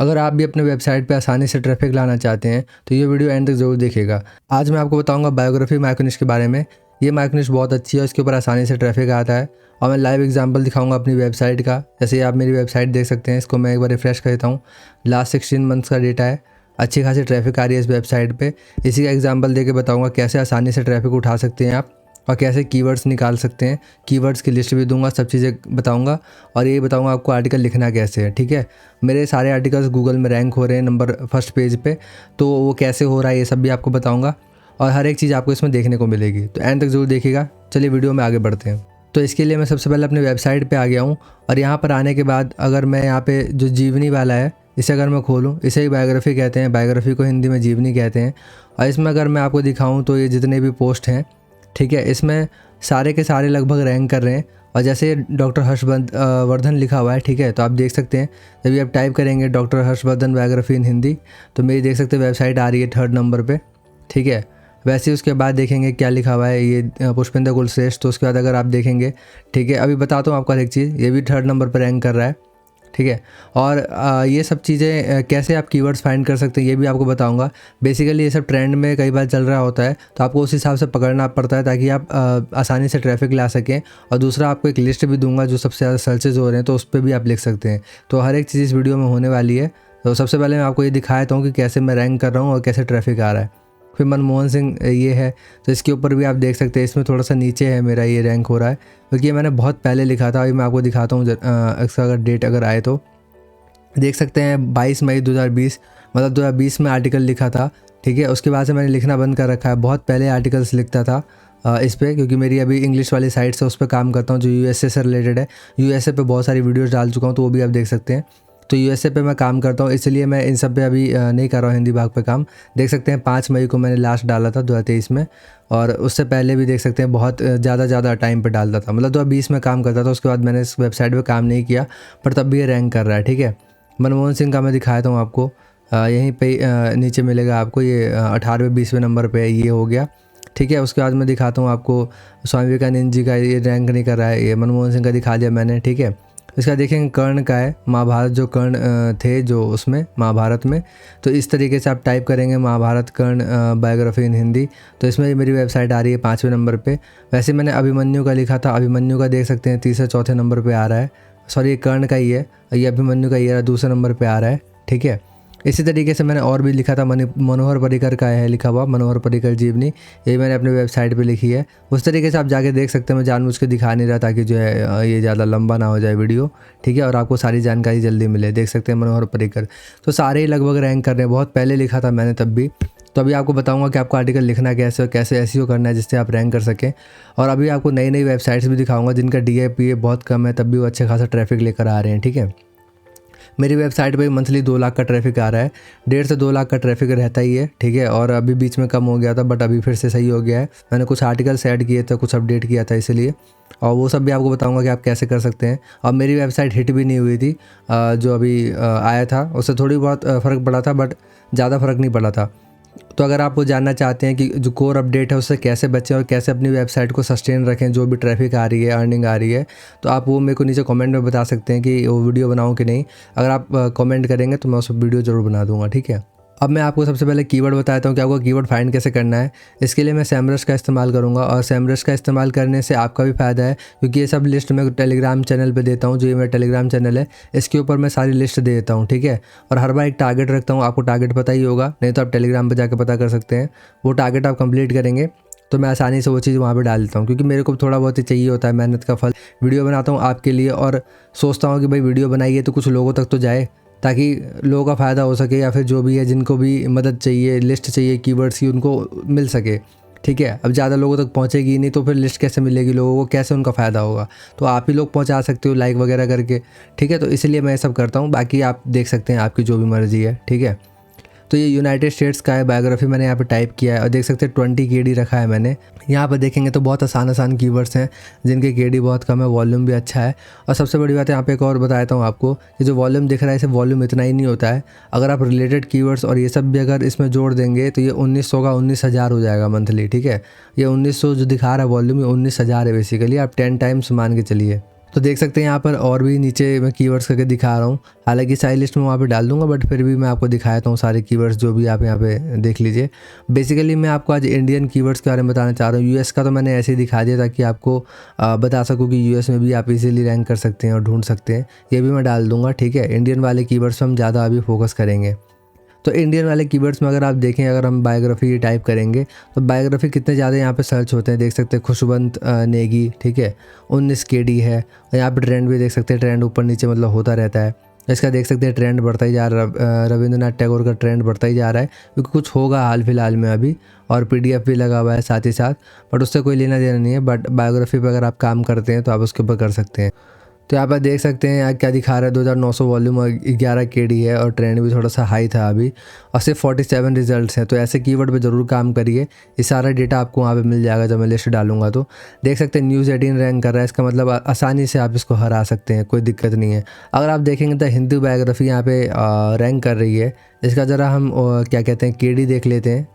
अगर आप भी अपने वेबसाइट पे आसानी से ट्रैफिक लाना चाहते हैं तो ये वीडियो एंड तक ज़रूर देखिएगा। आज मैं आपको बताऊंगा बायोग्राफी माइक्रोनिश के बारे में। ये माइक्रोनिश बहुत अच्छी है, इसके ऊपर आसानी से ट्रैफिक आता है और मैं लाइव एग्जांपल दिखाऊंगा अपनी वेबसाइट का। जैसे आप मेरी वेबसाइट देख सकते हैं, इसको मैं एक बार रिफ्रेश कर देता हूँ। लास्ट 16 मंथ्स का डेटा है, अच्छी खासी ट्रैफिक आ रही है इस वेबसाइट पर। इसी का एग्जाम्पल दे के बताऊँगा कैसे आसानी से ट्रैफिक उठा सकते हैं आप और कैसे कीवर्ड्स निकाल सकते हैं। कीवर्ड्स की लिस्ट भी दूंगा, सब चीज़ें बताऊंगा और ये बताऊंगा आपको आर्टिकल लिखना कैसे है। ठीक है, मेरे सारे आर्टिकल्स गूगल में रैंक हो रहे हैं नंबर फर्स्ट पेज पे, तो वो कैसे हो रहा है ये सब भी आपको बताऊंगा और हर एक चीज़ आपको इसमें देखने को मिलेगी, तो एंड तक ज़रूर देखिएगा। चलिए वीडियो में आगे बढ़ते हैं। तो इसके लिए मैं सबसे पहले अपनी वेबसाइट पर आ गया हूँ और यहाँ पर आने के बाद अगर मैं यहाँ पर जो जीवनी वाला है इसे अगर मैं खोलूँ, इसे ही बायोग्राफी कहते हैं, बायोग्राफी को हिंदी में जीवनी कहते हैं। और इसमें अगर मैं आपको दिखाऊँ तो ये जितने भी पोस्ट हैं, ठीक है, इसमें सारे के सारे लगभग रैंक कर रहे हैं। और जैसे डॉक्टर हर्षवर्धन लिखा हुआ है, ठीक है, तो आप देख सकते हैं जब आप टाइप करेंगे डॉक्टर हर्षवर्धन बायोग्राफी इन हिंदी, तो मेरी देख सकते हैं वेबसाइट आ रही है 3rd नंबर पे। ठीक है, वैसे ही उसके बाद देखेंगे क्या लिखा हुआ है, ये पुष्पेंद्र कुलश्रेष्ठ। तो उसके बाद अगर आप देखेंगे, ठीक है, अभी बताता हूँ आपको हर एक चीज़, ये भी 3rd नंबर पर रैंक कर रहा है। ठीक है, और ये सब चीज़ें कैसे आप कीवर्ड्स फाइंड कर सकते हैं ये भी आपको बताऊंगा। बेसिकली ये सब ट्रेंड में कई बार चल रहा होता है, तो आपको उस हिसाब से पकड़ना पड़ता है ताकि आप आसानी से ट्रैफिक ला सकें। और दूसरा आपको एक लिस्ट भी दूंगा जो सबसे ज़्यादा सर्चेज हो रहे हैं, तो उस पर भी आप लिख सकते हैं। तो हर एक चीज़ इस वीडियो में होने वाली है। तो सबसे पहले मैं आपको ये दिखाता हूँ कि कैसे मैं रैंक कर रहा हूँ और कैसे ट्रैफिक आ रहा है। फिर मनमोहन सिंह ये है, तो इसके ऊपर भी आप देख सकते हैं, इसमें थोड़ा सा नीचे है मेरा ये रैंक हो रहा है क्योंकि ये मैंने बहुत पहले लिखा था। अभी मैं आपको दिखाता हूँ इसका अगर डेट अगर आए तो देख सकते हैं 22 मई 2020, मतलब 2020 में आर्टिकल लिखा था। ठीक है, उसके बाद से मैंने लिखना बंद कर रखा है। बहुत पहले आर्टिकल्स लिखता था इस पर, क्योंकि मेरी अभी इंग्लिश वाली साइट से उस पर काम करता हूँ जो यूएसए से रिलेटेड है। यूएसए पे बहुत सारी वीडियोस डाल चुका हूँ, तो वो भी आप देख सकते हैं। तो यूएसए पे मैं काम करता हूँ, इसलिए मैं इन सब पे अभी नहीं कर रहा हूँ हिंदी भाग पे काम। देख सकते हैं 5 मई को मैंने लास्ट डाला था 2023 में, और उससे पहले भी देख सकते हैं बहुत ज़्यादा टाइम पे डालता था। मतलब 2020 में काम करता था, उसके बाद मैंने इस वेबसाइट पे काम नहीं किया, पर तब भी ये रैंक कर रहा है। ठीक है, मनमोहन सिंह का मैं दिखाता हूँ आपको, यहीं पे नीचे मिलेगा आपको, ये 18वें 20वें नंबर पे ये हो गया। ठीक है, उसके बाद मैं दिखाता हूँ आपको स्वामी विवेकानंद जी का, ये रैंक नहीं कर रहा है। ये मनमोहन सिंह का दिखा दिया मैंने। ठीक है, इसका देखेंगे कर्ण का है, महाभारत जो कर्ण थे जो उसमें महाभारत में, तो इस तरीके से आप टाइप करेंगे महाभारत कर्ण बायोग्राफी इन हिंदी, तो इसमें मेरी वेबसाइट आ रही है 5वें नंबर पे। वैसे मैंने अभिमन्यु का लिखा था, अभिमन्यु का देख सकते हैं 3-4 नंबर पे आ रहा है। सॉरी, ये कर्ण का ही है, ये अभिमन्यु का ये 2 नंबर पे आ रहा है। ठीक है, इसी तरीके से मैंने और भी लिखा था, मनोहर पर्रिकर का है लिखा हुआ, मनोहर पर्रिकर जीवनी, ये मैंने अपनी वेबसाइट पे लिखी है। उस तरीके से आप जाके देख सकते हैं। मैं जानबूझ के दिखा नहीं रहा ताकि जो है ये ज़्यादा लंबा ना हो जाए वीडियो। ठीक है, और आपको सारी जानकारी जल्दी मिले। देख सकते हैं मनोहर पर्रिकर, तो सारे ही लगभग रैंक कर रहे हैं। बहुत पहले लिखा था मैंने तब भी। तो अभी आपको बताऊंगा कि आपको आर्टिकल लिखना कैसे और कैसे एसईओ करना है जिससे आप रैंक कर सकें। और अभी आपको नई नई वेबसाइट्स भी दिखाऊंगा जिनका DAPA बहुत कम है, तब भी वो अच्छे खासा ट्रैफिक लेकर आ रहे हैं। ठीक है, मेरी वेबसाइट पे मंथली 2 लाख का ट्रैफिक आ रहा है, 1.5 से 2 लाख का ट्रैफिक रहता ही है। ठीक है, और अभी बीच में कम हो गया था, बट अभी फिर से सही हो गया है। मैंने कुछ आर्टिकल्स ऐड किए थे, कुछ अपडेट किया था इसलिए, और वो सब भी आपको बताऊंगा कि आप कैसे कर सकते हैं। और मेरी वेबसाइट हिट भी नहीं हुई थी, जो अभी आया था उससे थोड़ी बहुत फ़र्क पड़ा था, बट ज़्यादा फ़र्क नहीं पड़ा था। तो अगर आप वो जानना चाहते हैं कि जो कोर अपडेट है उससे कैसे बचें और कैसे अपनी वेबसाइट को सस्टेन रखें, जो भी ट्रैफिक आ रही है, अर्निंग आ रही है, तो आप वो मेरे को नीचे कमेंट में बता सकते हैं कि वो वीडियो बनाऊं कि नहीं। अगर आप कमेंट करेंगे तो मैं उस वीडियो ज़रूर बना दूंगा। ठीक है, अब मैं आपको सबसे पहले कीवर्ड बताता हूँ कि आपको कीवर्ड फाइंड कैसे करना है। इसके लिए मैं SEMrush का इस्तेमाल करूँगा, और SEMrush का इस्तेमाल करने से आपका भी फ़ायदा है क्योंकि ये सब लिस्ट मैं टेलीग्राम चैनल पे देता हूँ। जो ये मेरा टेलीग्राम चैनल है, इसके ऊपर मैं सारी लिस्ट दे देता हूँ। ठीक है, और हर बार एक टारगेट रखता हूँ। आपको टारगेट पता ही होगा, नहीं तो आप टेलीग्राम पर जाकर पता कर सकते हैं। वो टारगेट आप कंप्लीट करेंगे तो मैं आसानी से वो चीज़ वहाँ पे डाल देता हूँ, क्योंकि मेरे को थोड़ा बहुत ही चाहिए होता है मेहनत का फल। वीडियो बनाता हूँ आपके लिए और सोचता हूँ कि भाई वीडियो बनाइए तो कुछ लोगों तक तो जाए, ताकि लोगों का फ़ायदा हो सके, या फिर जो भी है जिनको भी मदद चाहिए, लिस्ट चाहिए कीवर्ड्स की, उनको मिल सके। ठीक है, अब ज़्यादा लोगों तक पहुँचेगी नहीं तो फिर लिस्ट कैसे मिलेगी लोगों को, कैसे उनका फ़ायदा होगा। तो आप ही लोग पहुँचा सकते हो लाइक वगैरह करके। ठीक है, तो इसलिए मैं ये सब करता हूँ, बाकी आप देख सकते हैं आपकी जो भी मर्ज़ी है। ठीक है, तो ये यूनाइटेड स्टेट्स का है, बायोग्राफी मैंने यहाँ पे टाइप किया है और देख सकते हैं 20 KD रखा है मैंने। यहाँ पर देखेंगे तो बहुत आसान कीवर्ड्स हैं जिनके KD बहुत कम है, वॉल्यूम भी अच्छा है। और सबसे बड़ी बात है, यहाँ पे एक और बताता हूँ आपको कि जो वॉल्यूम दिख रहा है, इसे वॉल्यूम इतना ही नहीं होता है। अगर आप रिलेटेड कीवर्ड्स और ये सब भी अगर इसमें जोड़ देंगे तो ये 1900 का 19,000 हो जाएगा मंथली। ठीक है, ये 1900 जो दिखा रहा है वॉल्यूम, ये 19,000 है बेसिकली। आप 10 टाइम्स मान के चलिए। तो देख सकते हैं यहाँ पर और भी नीचे मैं कीवर्ड्स करके दिखा रहा हूँ। हालांकि सारी लिस्ट में वहाँ पे डाल दूंगा, बट फिर भी मैं आपको दिखाता हूँ सारे कीवर्ड्स जो भी आप यहाँ पे देख लीजिए। बेसिकली मैं आपको आज इंडियन कीवर्ड्स के बारे में बताना चाह रहा हूँ। यूएस का तो मैंने ऐसे ही दिखा दिया ताकि आपको बता सकूँ कि यूएस में भी आप इजीली रैंक कर सकते हैं और ढूंढ सकते हैं, ये भी मैं डाल दूंगा। ठीक है, इंडियन वाले कीवर्ड्स पर हम ज़्यादा अभी फोकस करेंगे। तो इंडियन वाले कीवर्ड्स में अगर आप देखें, अगर हम बायोग्राफी टाइप करेंगे तो बायोग्राफी कितने ज़्यादा यहाँ पे सर्च होते हैं, देख सकते हैं। खुशवंत नेगी, ठीक है, 19 केडी है। और यहाँ पे ट्रेंड भी देख सकते हैं, ट्रेंड ऊपर नीचे मतलब होता रहता है। इसका देख सकते हैं ट्रेंड बढ़ता ही जा रहा है, रविंद्रनाथ टैगोर का ट्रेंड बढ़ता ही जा रहा है, क्योंकि कुछ होगा हाल फिलहाल में अभी। और पीडीएफ भी लगा हुआ है साथ ही साथ, बट उससे कोई लेना देना नहीं है। बट बायोग्राफी पर अगर आप काम करते हैं तो आप उसके ऊपर कर सकते हैं। तो यहाँ पर देख सकते हैं यहाँ क्या दिखा रहा है, 2900 वॉल्यूम और 11 केडी है, और ट्रेंड भी थोड़ा सा हाई था अभी, और सिर्फ 47 रिजल्ट्स हैं। तो ऐसे कीवर्ड पे ज़रूर काम करिए, ये सारा डेटा आपको वहाँ पे मिल जाएगा जब मैं लिस्ट डालूंगा। तो देख सकते हैं न्यूज़ 18 रैंक कर रहा है, इसका मतलब आसानी से आप इसको हरा सकते हैं, कोई दिक्कत नहीं है। अगर आप देखेंगे तो हिंदू बायोग्राफी यहाँ पे रैंक कर रही है। इसका ज़रा हम क्या कहते हैं केडी देख लेते हैं,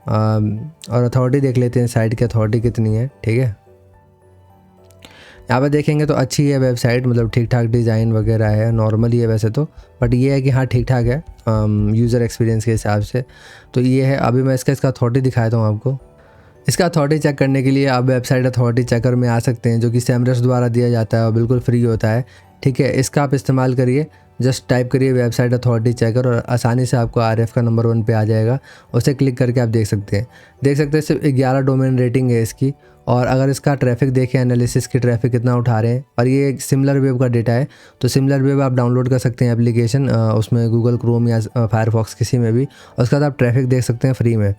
और अथॉरिटी देख लेते हैं, साइट की अथॉरिटी कितनी है। ठीक है, यहाँ पर देखेंगे तो अच्छी है वेबसाइट, मतलब ठीक ठाक डिज़ाइन वगैरह है, नॉर्मल ही है वैसे तो, बट ये है कि हाँ ठीक ठाक है यूज़र एक्सपीरियंस के हिसाब से। तो ये है। अभी मैं इसका अथॉरिटी दिखाता हूँ आपको। इसका अथॉरिटी चेक करने के लिए आप वेबसाइट अथॉरिटी चेकर में आ सकते हैं, जो कि सेमरस द्वारा दिया जाता है और बिल्कुल फ्री होता है। ठीक है, इसका आप इस्तेमाल करिए। जस्ट टाइप करिए वेबसाइट अथॉरिटी चेकर, और आसानी से आपको आरएफ का नंबर 1 पे आ जाएगा। उसे क्लिक करके आप देख सकते हैं सिर्फ 11 डोमेन रेटिंग है इसकी। और अगर इसका ट्रैफिक देखें, एनालिसिस की ट्रैफिक कितना उठा रहे हैं, और ये एक सिमिलर वेब का डेटा है। तो सिमिलर वेब आप डाउनलोड कर सकते हैं एप्लीकेशन, उसमें गूगल क्रोम या फायरफॉक्स किसी में भी, और उसके बाद आप ट्रैफिक देख सकते हैं फ्री में।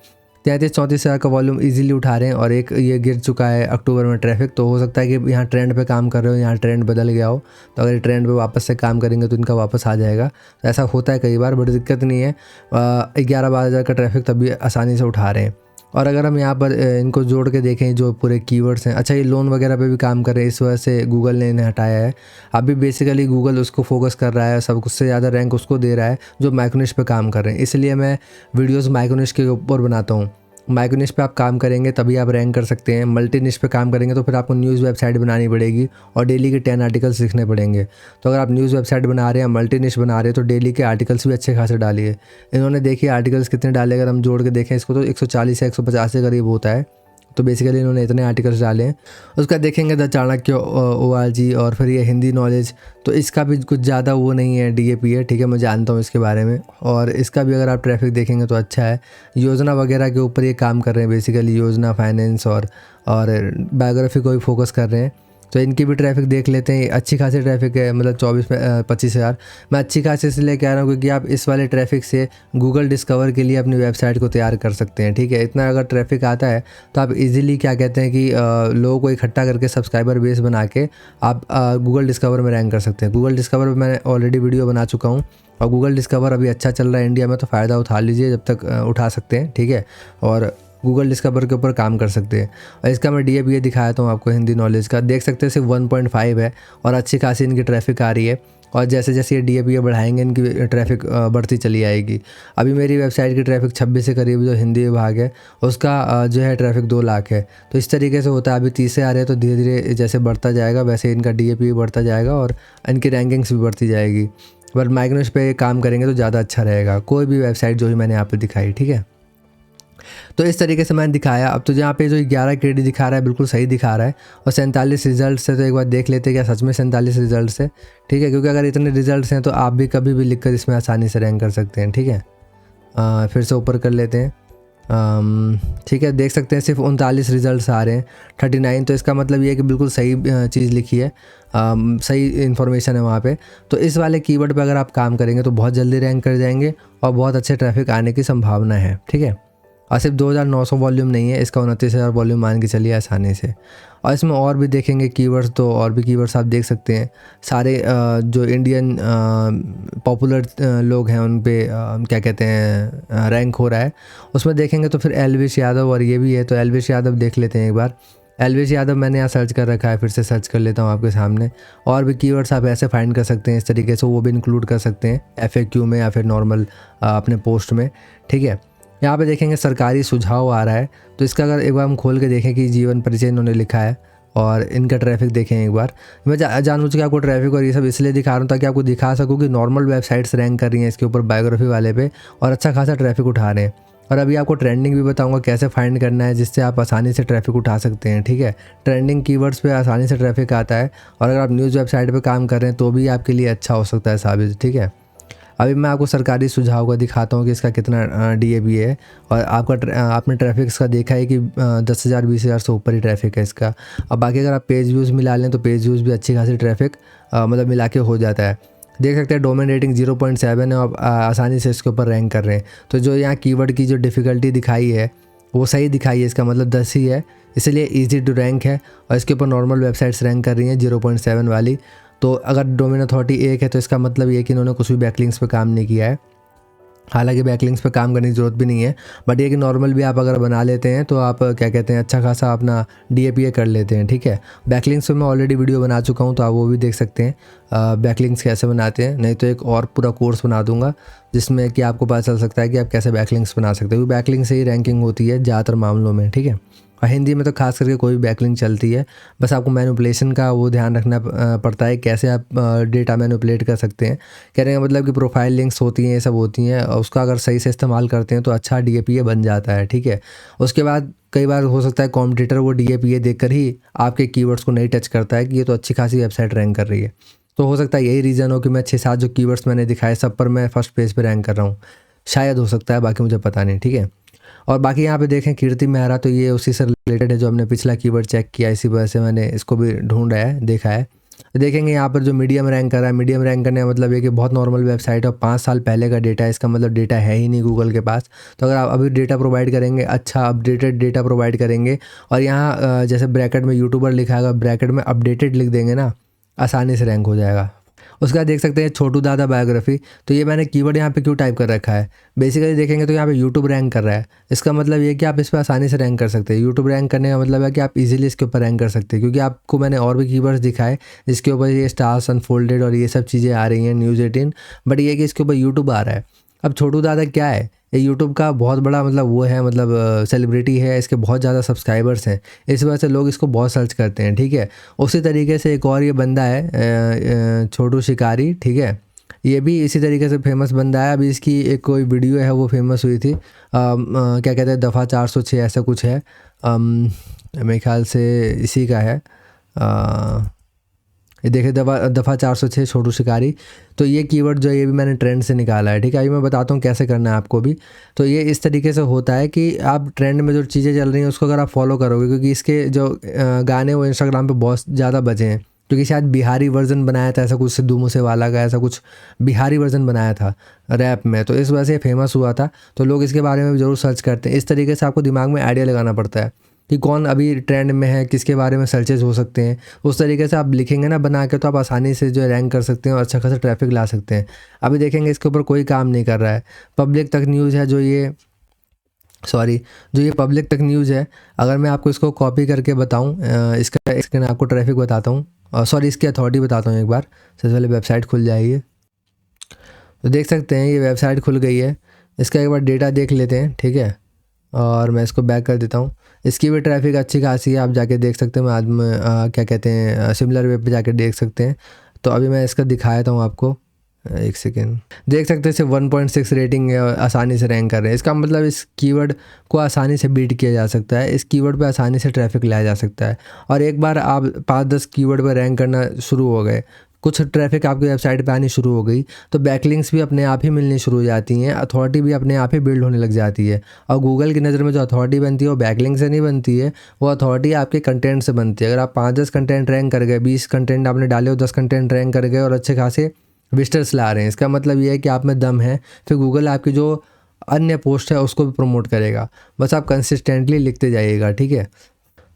33-34 हज़ार का वॉल्यूम इजीली उठा रहे हैं, और एक ये गिर चुका है अक्टूबर में ट्रैफिक। तो हो सकता है कि यहाँ ट्रेंड पे काम कर रहे हो, यहाँ ट्रेंड बदल गया हो, तो अगर ट्रेंड पे वापस से काम करेंगे तो इनका वापस आ जाएगा। तो ऐसा होता है कई बार, बड़ी दिक्कत नहीं है। 11-12 हज़ार का ट्रैफिक तब भी आसानी से उठा रहे हैं। और अगर हम यहाँ पर इनको जोड़ के देखें, जो पूरे कीवर्ड्स हैं, अच्छा ये लोन वगैरह पे भी काम कर रहे हैं, इस वजह से गूगल ने इन्हें हटाया है। अभी बेसिकली गूगल उसको फोकस कर रहा है, सब कुछ से ज़्यादा रैंक उसको दे रहा है जो माइक्रोनिश पे काम कर रहे हैं। इसलिए मैं वीडियोस माइक्रोनिश के ऊपर बनाता हूँ। माइक्रोनिश पे आप काम करेंगे तभी आप रैंक कर सकते हैं। मल्टी निश पे काम करेंगे तो फिर आपको न्यूज़ वेबसाइट बनानी पड़ेगी, और डेली के 10 आर्टिकल्स लिखने पड़ेंगे। तो अगर आप न्यूज़ वेबसाइट बना रहे हैं, मल्टी निश बना रहे हैं, तो डेली के आर्टिकल्स भी अच्छे खासे डालिए। इन्होंने देखिए आर्टिकल्स कितने डाले, अगर हम जोड़ के देखें इसको तो 140 या 150 के करीब होता है। तो बेसिकली इन्होंने इतने आर्टिकल्स डाले हैं। उसका देखेंगे द चाणक्य ORG, और फिर ये हिंदी नॉलेज, तो इसका भी कुछ ज़्यादा वो नहीं है, DAP है। ठीक है, मैं जानता हूँ इसके बारे में, और इसका भी अगर आप ट्रैफिक देखेंगे तो अच्छा है। योजना वगैरह के ऊपर ये काम कर रहे हैं, बेसिकली योजना, फाइनेंस और बायोग्राफी को भी फोकस कर रहे हैं। तो इनकी भी ट्रैफिक देख लेते हैं। अच्छी खासी ट्रैफिक है, मतलब 24-25 हज़ार। मैं अच्छी खासी इसलिए कह रहा हूँ क्योंकि आप इस वाले ट्रैफिक से गूगल डिस्कवर के लिए अपनी वेबसाइट को तैयार कर सकते हैं। ठीक है, इतना अगर ट्रैफिक आता है तो आप इजीली क्या कहते हैं कि लोगों को इकट्ठा करके सब्सक्राइबर बेस बना के आप गूगल डिस्कवर में रैंक कर सकते हैं। गूगल डिस्कवर में मैंने ऑलरेडी वीडियो बना चुका हूँ, और गूगल डिस्कवर अभी अच्छा चल रहा है इंडिया में, तो फ़ायदा उठा लीजिए जब तक उठा सकते हैं। ठीक है, और गूगल डिस्कवर के ऊपर काम कर सकते हैं। और इसका मैं DAP ये दिखाया था आपको हिंदी नॉलेज का, देख सकते हैं सिर्फ 1.5 है, और अच्छी खासी इनकी ट्रैफिक आ रही है। और जैसे जैसे ये DAP ये बढ़ाएंगे, इनकी ट्रैफिक बढ़ती चली आएगी। अभी मेरी वेबसाइट की ट्रैफिक 26 के करीब जो हिंदी विभाग है उसका जो है ट्रैफिक 2 लाख है। तो इस तरीके से होता है। अभी 30 से आ रहे हैं, तो धीरे धीरे जैसे बढ़ता जाएगा वैसे इनका DAP भी बढ़ता जाएगा, और इनकी रैंकिंग्स भी बढ़ती जाएगी। पर माइग्रेशन पे काम करेंगे तो ज़्यादा अच्छा रहेगा, कोई भी वेबसाइट जो भी मैंने यहाँ पर दिखाई। ठीक है, तो इस तरीके से मैंने दिखाया। अब तो यहाँ पे जो 11 KD दिखा रहा है बिल्कुल सही दिखा रहा है, और 47 रिजल्ट है। तो एक बार देख लेते हैं क्या सच में 47 रिजल्ट है। ठीक है, क्योंकि अगर इतने रिजल्ट्स हैं तो आप भी कभी भी लिखकर इसमें आसानी से रैंक कर सकते हैं। ठीक है, फिर से ऊपर कर लेते हैं। ठीक है, देख सकते हैं सिर्फ 39 रिजल्ट्स आ रहे हैं, 39। तो इसका मतलब ये है कि बिल्कुल सही चीज़ लिखी है, सही इन्फॉर्मेशन है वहाँ पे। तो इस वाले कीवर्ड पे अगर आप काम करेंगे तो बहुत जल्दी रैंक कर जाएंगे, और बहुत अच्छे ट्रैफिक आने की संभावना है। ठीक है, और सिर्फ 2900 वॉल्यूम नहीं है, इसका 29,000 वॉल्यूम मान के चलिए आसानी से। और इसमें और भी देखेंगे कीवर्ड्स, तो और भी कीवर्ड्स आप देख सकते हैं। सारे जो इंडियन पॉपुलर लोग हैं उन पे क्या कहते हैं रैंक हो रहा है। उसमें देखेंगे तो फिर एलविश यादव और ये भी है, तो एलविश यादव देख लेते हैं एक बार। एलविश यादव मैंने यहाँ सर्च कर रखा है, फिर से सर्च कर लेता हूँ आपके सामने। और भी कीवर्ड्स आप ऐसे फाइंड कर सकते हैं इस तरीके से, वो भी इंक्लूड कर सकते हैं FAQ में या फिर नॉर्मल अपने पोस्ट में। ठीक है, यहाँ पे देखेंगे सरकारी सुझाव आ रहा है, तो इसका अगर एक बार हम खोल के देखें कि जीवन परिचय इन्होंने लिखा है, और इनका ट्रैफिक देखें एक बार। मैं जानबूझ के आपको ट्रैफिक और ये सब इसलिए दिखा रहा हूँ ताकि आपको दिखा सकूँ कि नॉर्मल वेबसाइट्स रैंक कर रही हैं इसके ऊपर बायोग्राफी वाले पे और अच्छा खासा ट्रैफिक उठा रहे हैं। और अभी आपको ट्रेंडिंग भी बताऊंगा कैसे फाइंड करना है जिससे आप आसानी से ट्रैफिक उठा सकते हैं, ठीक है। ट्रेंडिंग कीवर्ड्स पे आसानी से ट्रैफिक आता है और अगर आप न्यूज़ वेबसाइट पे काम कर रहे हैं तो भी आपके लिए अच्छा हो सकता है साबित, ठीक है। अभी मैं आपको सरकारी सुझाव का दिखाता हूँ कि इसका कितना DAB है और आपने ट्रैफिक इसका देखा है कि 10,000 20,000 से ऊपर ही ट्रैफिक है इसका। अब बाकी अगर आप पेज व्यूज़ मिला लें तो पेज व्यूज़ भी अच्छी खासी ट्रैफिक मतलब मिला के हो जाता है। देख सकते हैं डोमेन रेटिंग 0.7 है और आसानी से इसके ऊपर रैंक कर रहे हैं। तो जो यहाँ कीवर्ड की जो डिफ़िकल्टी दिखाई है वो सही दिखाई है, इसका मतलब 10 ही है, इसलिए ईजी टू रैंक है और इसके ऊपर नॉर्मल वेबसाइट्स रैंक कर रही हैं 0.7 वाली। तो अगर डोमेन अथॉरिटी 1 है तो इसका मतलब ये कि इन्होंने कुछ भी बैकलिंक्स पे काम नहीं किया है। हालांकि बैकलिंक्स पे काम करने की ज़रूरत भी नहीं है, बट ये कि नॉर्मल भी आप अगर बना लेते हैं तो आप क्या कहते हैं अच्छा खासा अपना DAPA कर लेते हैं, ठीक है। बैकलिंक्स पे मैं ऑलरेडी वीडियो बना चुका हूँ तो आप वो भी देख सकते हैं बैकलिंक्स कैसे बनाते हैं। नहीं तो एक और पूरा कोर्स बना दूंगा जिसमें कि आपको पता चल सकता है कि आप कैसे बैकलिंक्स बना सकते हो। बैकलिंक से ही रैंकिंग होती है ज़्यादातर मामलों में, ठीक है। और हिंदी में तो खास करके कोई भी बैकलिंक चलती है, बस आपको मैनिपुलेशन का वो ध्यान रखना पड़ता है कैसे आप डेटा मैनिपुलेट कर सकते हैं। कहने का मतलब कि प्रोफाइल लिंक्स होती हैं, ये सब होती हैं, और उसका अगर सही से इस्तेमाल करते हैं तो अच्छा DAPA बन जाता है, ठीक है। उसके बाद कई बार हो सकता है कॉम्पिटिटर वो DAPA देखकर ही आपके कीवर्ड्स को नहीं टच करता है कि ये तो अच्छी खासी वेबसाइट रैंक कर रही है। तो हो सकता है यही रीज़न हो कि मैं 6-7 जो कीवर्ड्स मैंने दिखाए सब पर मैं फर्स्ट पेज पर रैंक कर रहा हूँ, शायद हो सकता है, बाकी मुझे पता नहीं, ठीक है। और बाकी यहाँ पे देखें कीर्ति मेहरा, तो ये उसी से रिलेटेड है जो हमने पिछला कीवर्ड चेक किया, इसी वजह से मैंने इसको भी ढूंढा है, देखा है। देखेंगे यहाँ पर जो मीडियम रैंक कर रहा है, मीडियम रैंक करने का मतलब ये कि बहुत नॉर्मल वेबसाइट है और 5 साल पहले का डेटा है, इसका मतलब डेटा है ही नहीं गूगल के पास। तो अगर आप अभी डेटा प्रोवाइड करेंगे, अच्छा अपडेटेड डेटा प्रोवाइड करेंगे, और यहाँ जैसे ब्रैकेट में यूट्यूबर लिखा है, ब्रैकेट में अपडेटेड लिख देंगे ना, आसानी से रैंक हो जाएगा। उसका देख सकते हैं छोटू दादा बायोग्राफी, तो ये मैंने कीवर्ड यहाँ पे क्यों टाइप कर रखा है, बेसिकली देखेंगे तो यहाँ पे यूट्यूब रैंक कर रहा है। इसका मतलब ये कि आप इस पर आसानी से रैंक कर सकते हैं। यूट्यूब रैंक करने का मतलब है कि आप इजीली इसके ऊपर रैंक कर सकते हैं, क्योंकि आपको मैंने और भी कीवर्ड्स दिखाए जिसके ऊपर ये स्टार्स अनफोल्डेड और ये सब चीज़ें आ रही हैं, न्यूज़ 18, बट ये कि इसके ऊपर यूट्यूब आ रहा है। अब छोटू दादा क्या है, ये यूट्यूब का बहुत बड़ा मतलब वो है, मतलब सेलिब्रिटी है, इसके बहुत ज़्यादा सब्सक्राइबर्स हैं, इस वजह से लोग इसको बहुत सर्च करते हैं, ठीक है। उसी तरीके से एक और ये बंदा है छोटू शिकारी, ठीक है, ये भी इसी तरीके से फेमस बंदा है। अभी इसकी एक कोई वीडियो है वो फेमस हुई थी, क्या कहते हैं दफ़ा 406 ऐसा कुछ है, मेरे ख्याल से इसी का है। ये देखिए दफ़ा 406 छोटू शिकारी। तो ये कीवर्ड जो है ये भी मैंने ट्रेंड से निकाला है, ठीक है। अभी मैं बताता हूँ कैसे करना है आपको भी। तो ये इस तरीके से होता है कि आप ट्रेंड में जो चीज़ें चल रही हैं उसको अगर आप फॉलो करोगे, क्योंकि इसके जो गाने वो इंस्टाग्राम पे बहुत ज़्यादा बजे हैं, क्योंकि शायद बिहारी वर्जन बनाया था, ऐसा कुछ सिद्धू मूसेवाला का ऐसा कुछ बिहारी वर्जन बनाया था रैप में, तो इस वजह से फेमस हुआ था। तो लोग इसके बारे में भी ज़रूर सर्च करते हैं। इस तरीके से आपको दिमाग में आइडिया लगाना पड़ता है कि कौन अभी ट्रेंड में है, किसके बारे में सर्चेज हो सकते हैं। उस तरीके से आप लिखेंगे ना बना के, तो आप आसानी से जो है रैंक कर सकते हैं और अच्छा खासा ट्रैफिक ला सकते हैं। अभी देखेंगे इसके ऊपर कोई काम नहीं कर रहा है। पब्लिक तक न्यूज़ है जो ये पब्लिक तक न्यूज़ है, अगर मैं आपको इसको कॉपी करके बताऊं, इसका आपको ट्रैफिक बताता हूँ, इसकी अथॉरिटी बताता हूँ एक बार। सबसे पहले वेबसाइट खुल जाएगी, तो देख सकते हैं ये वेबसाइट खुल गई है। इसका एक बार डेटा देख लेते हैं, ठीक है, और मैं इसको बैक कर देता हूँ। इसकी भी ट्रैफिक अच्छी खासी है, आप जाके देख सकते हैं। क्या कहते हैं सिमिलर वेब पे जाके देख सकते हैं। तो अभी मैं इसका दिखाता हूँ आपको, एक सेकेंड। देख सकते हैं सिर्फ 1.6 रेटिंग है और आसानी से रैंक कर रहे हैं। इसका मतलब इस कीवर्ड को आसानी से बीट किया जा सकता है, इस कीवर्ड पे आसानी से ट्रैफिक लाया जा सकता है। और एक बार आप 5-10 कीवर्ड पर रैंक करना शुरू हो गए, कुछ ट्रैफिक आपकी वेबसाइट पे आनी शुरू हो गई, तो बैकलिंक्स भी अपने आप ही मिलनी शुरू हो जाती हैं, अथॉरिटी भी अपने आप ही बिल्ड होने लग जाती है। और गूगल की नज़र में जो अथॉरिटी बनती है वो बैकलिंक से नहीं बनती है, वो अथॉरिटी आपके कंटेंट से बनती है। अगर आप 5-10 कंटेंट रैंक कर गए, 20 कंटेंट आपने डाले हो, 10 कंटेंट रैंक कर गए और अच्छे खासे विजिटर्स ला रहे हैं, इसका मतलब ये है कि आप में दम है। फिर गूगल आपकी जो अन्य पोस्ट है उसको भी प्रमोट करेगा। बस आप कंसिस्टेंटली लिखते जाइएगा, ठीक है।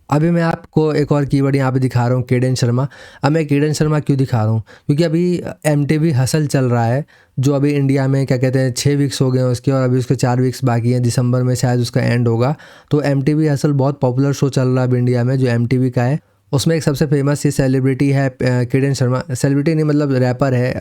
अभी मैं आपको एक और कीवर्ड यहाँ पे दिखा रहा हूँ, केडन शर्मा। अब मैं केडन शर्मा क्यों दिखा रहा हूँ, क्योंकि अभी MTV हसल चल रहा है, जो अभी इंडिया में क्या कहते हैं 6 वीक्स हो गए हैं उसके, और अभी उसके 4 वीक्स बाकी हैं, दिसंबर में शायद उसका एंड होगा। तो MTV हसल बहुत पॉपुलर शो चल रहा है अभी इंडिया में, जो MTV का है। उसमें एक सबसे फेमस ये सेलिब्रिटी है केडन शर्मा। सेलिब्रिटी नहीं मतलब रैपर है,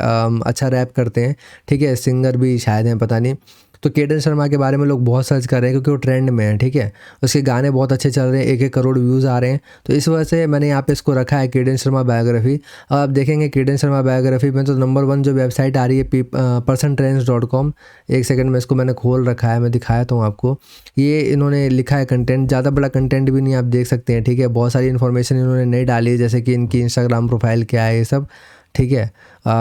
अच्छा रैप करते हैं, ठीक है, सिंगर भी शायद हैं, पता नहीं। तो केडन शर्मा के बारे में लोग बहुत सर्च कर रहे हैं क्योंकि वो ट्रेंड में है, ठीक है। उसके गाने बहुत अच्छे चल रहे हैं, 1-1 करोड़ व्यूज़ आ रहे हैं, तो इस वजह से मैंने यहाँ पे इसको रखा है केडन शर्मा बायोग्राफी। अब आप देखेंगे केडन शर्मा बायोग्राफी में तो नंबर 1 जो वेबसाइट आ रही है persontrends.com। एक सेकंड में इसको मैंने खोल रखा है, मैं दिखाया हूँ आपको। ये इन्होंने लिखा है कंटेंट, ज़्यादा बड़ा कंटेंट भी नहीं, आप देख सकते हैं, ठीक है। बहुत सारी इन्फॉर्मेशन इन्होंने नहीं डाली है, जैसे कि इनकी इंस्टाग्राम प्रोफाइल क्या है, ये सब, ठीक है।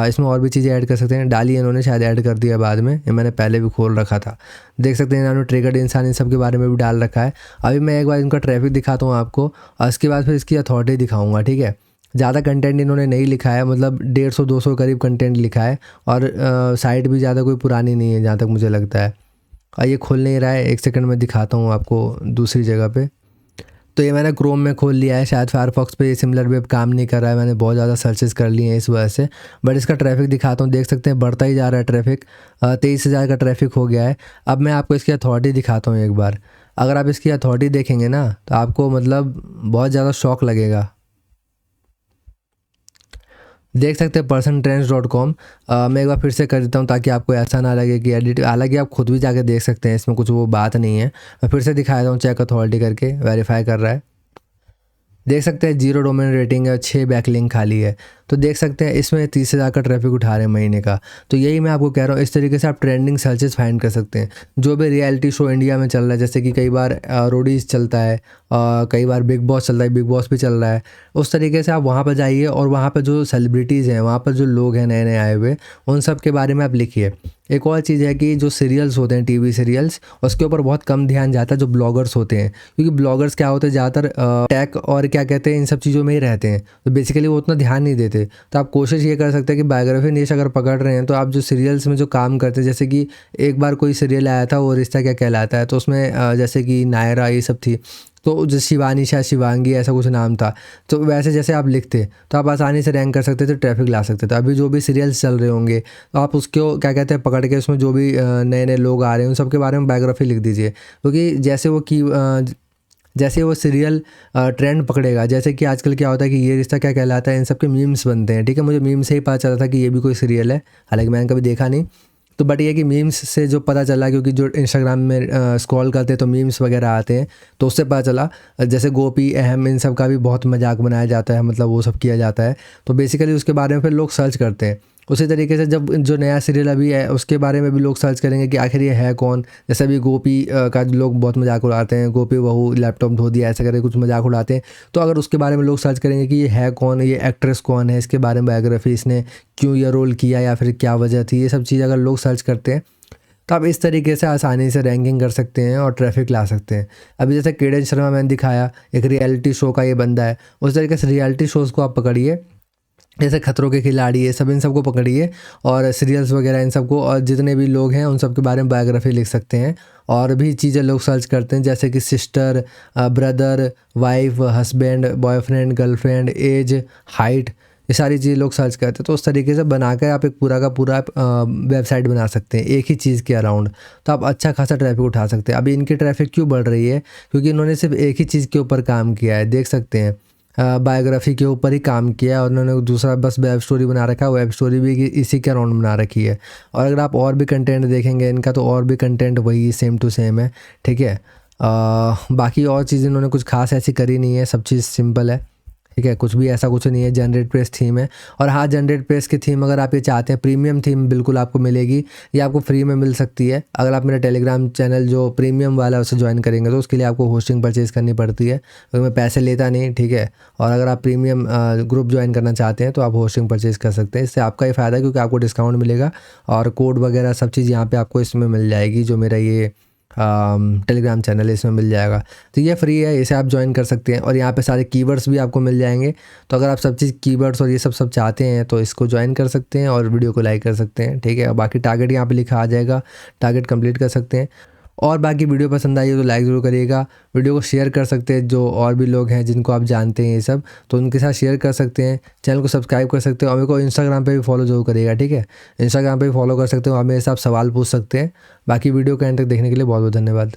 इसमें और भी चीज़ें ऐड कर सकते हैं, डाली इन्होंने, शायद ऐड कर दिया बाद में, ये मैंने पहले भी खोल रखा था। देख सकते हैं इन्होंने ट्रिगर्ड इंसान इन सब के बारे में भी डाल रखा है। अभी मैं एक बार इनका ट्रैफिक दिखाता हूँ आपको, और उसके बाद फिर इसकी अथॉरिटी दिखाऊंगा, ठीक है। ज़्यादा कंटेंट इन्होंने नहीं लिखा है, मतलब 150-200 करीब कंटेंट लिखा है, और साइट भी ज़्यादा कोई पुरानी नहीं है जहाँ तक मुझे लगता है। ये खोल नहीं रहा है, एक सेकंड में दिखाता हूँ आपको दूसरी जगह पे। तो ये मैंने क्रोम में खोल लिया है, शायद फायरफॉक्स पे ये सिमिलर वेब काम नहीं कर रहा है, मैंने बहुत ज़्यादा सर्चेस कर लिए हैं इस वजह से। बट इसका ट्रैफिक दिखाता हूँ, देख सकते हैं बढ़ता ही जा रहा है ट्रैफिक, 23,000 का ट्रैफिक हो गया है। अब मैं आपको इसकी अथॉरिटी दिखाता हूँ एक बार। अगर आप इसकी अथॉरिटी देखेंगे ना तो आपको मतलब बहुत ज़्यादा शौक लगेगा। देख सकते हैं persontrends.com। मैं एक बार फिर से कर देता हूँ ताकि आपको ऐसा ना लगे कि एडिट, हालांकि आप खुद भी जाके देख सकते हैं, इसमें कुछ वो बात नहीं है। मैं फिर से दिखा देता हूँ, चेक अथॉरिटी करके वेरीफाई कर रहा है। देख सकते हैं 0 डोमेन रेटिंग है, 6 बैकलिंक खाली है। तो देख सकते हैं इसमें 30,000 का ट्रैफिक उठा रहे हैं महीने का। तो यही मैं आपको कह रहा हूँ, इस तरीके से आप ट्रेंडिंग सर्चेस फाइंड कर सकते हैं। जो भी रियलिटी शो इंडिया में चल रहा है, जैसे कि कई बार रोडीज़ चलता है, कई बार बिग बॉस चल रहा है, बिग बॉस भी चल रहा है, उस तरीके से आप वहाँ पर जाइए और वहाँ पर जो सेलिब्रिटीज़ हैं, वहाँ पर जो लोग हैं नए नए आए हुए, उन सब के बारे में आप लिखिए। एक और चीज़ है कि जो सीरियल्स होते हैं, टीवी सीरियल्स, उसके ऊपर बहुत कम ध्यान जाता है जो ब्लॉगर्स होते हैं, क्योंकि ब्लॉगर्स क्या होते हैं ज़्यादातर टेक और क्या कहते हैं इन सब चीज़ों में ही रहते हैं, तो बेसिकली वो उतना ध्यान नहीं देते। तो आप कोशिश ये कर सकते हैं कि बायोग्राफी निश अगर पकड़ रहे हैं तो आप जो सीरियल्स में जो काम करते हैं, जैसे कि एक बार कोई सीरियल आया था, वो रिश्ता क्या कहलाता है, तो उसमें जैसे कि नायरा ये सब थी, तो जो शिवानी शायद शिवांगी ऐसा कुछ नाम था, तो वैसे जैसे आप लिखते तो आप आसानी से रैंक कर सकते थे, ट्रैफिक ला सकते थे। अभी जो भी सीरियल्स चल रहे होंगे तो आप उसको क्या कहते हैं पकड़ के उसमें जो भी नए नए लोग आ रहे हैं उन सब के बारे में बायोग्राफी लिख दीजिए, क्योंकि जैसे वो सीरियल ट्रेंड पकड़ेगा, जैसे कि आजकल क्या होता है कि ये रिश्ता क्या कहलाता है, इन सब के मीम्स बनते हैं, ठीक है। मुझे मीम से ही पता चला था कि ये भी कोई सीरियल है, हालांकि मैंने कभी देखा नहीं। तो बट ये कि मीम्स से जो पता चला, क्योंकि जो इंस्टाग्राम में स्क्रॉल करते हैं तो मीम्स वगैरह आते हैं, तो उससे पता चला। जैसे गोपी अहम इन सब का भी बहुत मजाक बनाया जाता है, मतलब वो सब किया जाता है, तो बेसिकली उसके बारे में फिर लोग सर्च करते हैं। उसी तरीके से जब जो नया सीरियल अभी है उसके बारे में भी लोग सर्च करेंगे कि आखिर ये है कौन। जैसे अभी गोपी का लोग बहुत मजाक उड़ाते हैं, गोपी बहू लैपटॉप धो दिया ऐसा करके कुछ मजाक उड़ाते हैं, तो अगर उसके बारे में लोग सर्च करेंगे कि ये है कौन, ये एक्ट्रेस कौन है, इसके बारे में बायोग्राफी, इसने क्यों ये रोल किया या फिर क्या वजह थी, ये सब चीज़ अगर लोग सर्च करते हैं तो आप इस तरीके से आसानी से रैंकिंग कर सकते हैं और ट्रैफिक ला सकते हैं। अभी जैसे केडन शर्मा मैंने दिखाया, एक रियलिटी शो का ये बंदा है, उस तरीके से रियलिटी शोज़ को आप पकड़िए, जैसे खतरों के खिलाड़ी है सब, इन सबको पकड़िए, और सीरियल्स वगैरह इन सबको, और जितने भी लोग हैं उन सब के बारे में बायोग्राफी लिख सकते हैं। और भी चीज़ें लोग सर्च करते हैं, जैसे कि sister, brother, wife, husband, boyfriend, girlfriend, age, height, ये सारी चीज़ें लोग सर्च करते हैं। तो उस तरीके से बनाकर आप एक पूरा का पूरा वेबसाइट बना सकते हैं एक ही चीज़ के अराउंड, तो आप अच्छा खासा ट्रैफिक उठा सकते हैं। अभी इनकी ट्रैफिक क्यों बढ़ रही है, क्योंकि इन्होंने सिर्फ एक ही चीज़ के ऊपर काम किया है, देख सकते हैं बायोग्राफी के ऊपर ही काम किया है, और उन्होंने दूसरा बस वेब स्टोरी बना रखा है, वेब स्टोरी भी इसी के अराउंड बना रखी है। और अगर आप और भी कंटेंट देखेंगे इनका तो और भी कंटेंट वही सेम टू सेम है, ठीक है। बाकी और चीज़ इन्होंने कुछ खास ऐसी करी नहीं है, सब चीज़ सिंपल है, ठीक है, कुछ भी ऐसा कुछ नहीं है। जनरेट प्रेस थीम है, और हाँ जनरेट प्रेस की थीम अगर आप ये चाहते हैं, प्रीमियम थीम बिल्कुल आपको मिलेगी, ये आपको फ्री में मिल सकती है। अगर आप मेरा टेलीग्राम चैनल जो प्रीमियम वाला है उसे ज्वाइन करेंगे तो उसके लिए आपको होस्टिंग परचेज़ करनी पड़ती है, क्योंकि मैं पैसे लेता नहीं, ठीक है। और अगर आप प्रीमियम ग्रुप ज्वाइन करना चाहते हैं तो आप होस्टिंग परचेज़ कर सकते हैं, इससे आपका ही फ़ायदा है, क्योंकि आपको डिस्काउंट मिलेगा और कोड वगैरह सब चीज़ यहाँ पर आपको इसमें मिल जाएगी, जो मेरा ये टेलीग्राम चैनल है इसमें मिल जाएगा। तो ये फ्री है, इसे आप ज्वाइन कर सकते हैं, और यहाँ पे सारे कीवर्ड्स भी आपको मिल जाएंगे। तो अगर आप सब चीज़ कीवर्ड्स और ये सब चाहते हैं तो इसको ज्वाइन कर सकते हैं और वीडियो को लाइक कर सकते हैं, ठीक है। बाकी टारगेट यहाँ पे लिखा आ जाएगा, टारगेट कंप्लीट कर सकते हैं। और बाकी वीडियो पसंद आई हो तो लाइक ज़रूर करिएगा, वीडियो को शेयर कर सकते हैं, जो और भी लोग हैं जिनको आप जानते हैं ये सब, तो उनके साथ शेयर कर सकते हैं। चैनल को सब्सक्राइब कर सकते हैं, और मेरे को इंस्टाग्राम पे भी फॉलो जरूर करिएगा, ठीक है। इंस्टाग्राम पे भी फॉलो कर सकते हो, आप मेरे साथ सवाल पूछ सकते हैं। बाकी वीडियो के एंड तक देखने के लिए बहुत बहुत धन्यवाद।